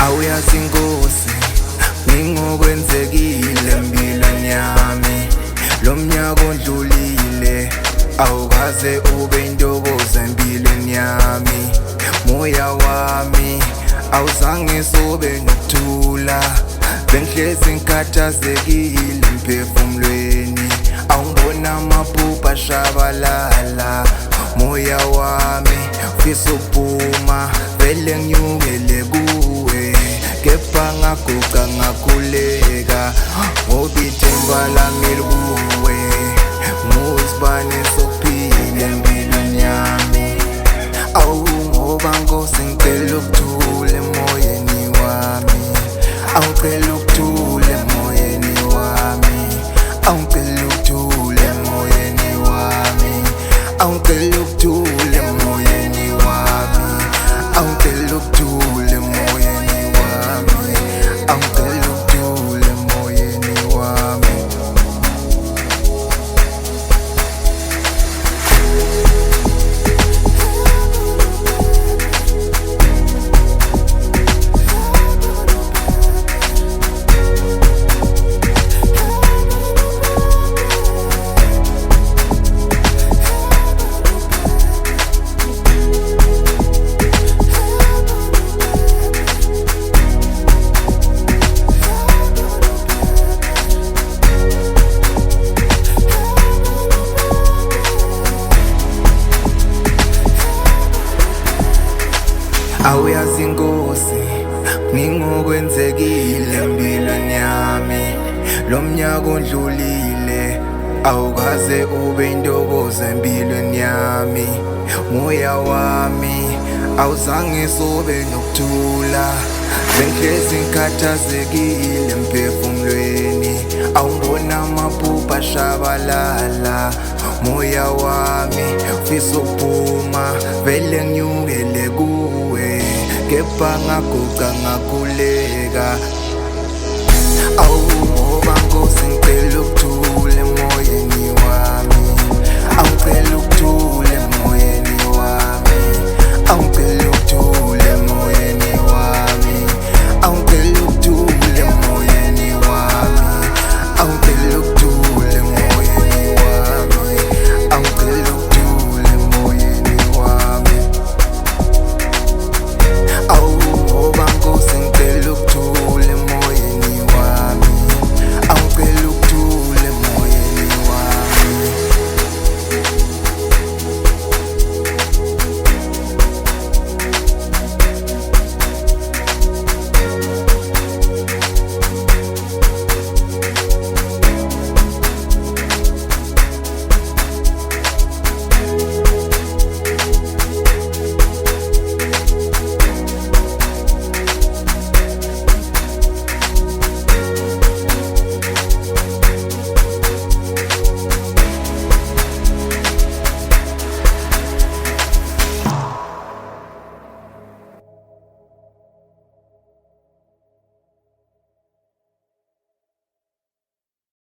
Awuyazi inkosi ngingokwenzekile empilweni yami, lo mnyaka ondlulile awukaze ube intokozo empilweni yami. Moya wami awuzange sobe nokuthula, bengihlezi ngikhathazekile emphefumulweni, awungibona amaphupho ashabalala. Moya wami ufisa ukuphuma vele nginyukele kuwe, kepha ngaguqa ngakhuleka ngoba ithemba lami likuwe. Ngusibane sophila empilweni yami, awu ngoba Nkosi ngicela ukuthula emoyeni wami, awucela ukuthula emoyeni wami, awucela ukuthula emoyeni wami, awucela ukuthula emoyeni wami, awucela ukuthula emoyeni wami, awucela ukuthula emoyeni wami. Awuyazi inkosi ngingokwenzekile empilweni yami, lo mnyaka ondlulile awukaze ube intokozo empilweni yami. Moya wami awuzange sobe nokuthula, bengihlezi ngikhathazekile emphefumulweni, awungibona amaphupho ashabalala. Moya wami ufisa ukuphuma vele nginyukele kuwe, kepha ngaguqa ngakhuleka. Awu ngoba Nkosi ngicela ukuthula emoyeni wami, awucela ukuthula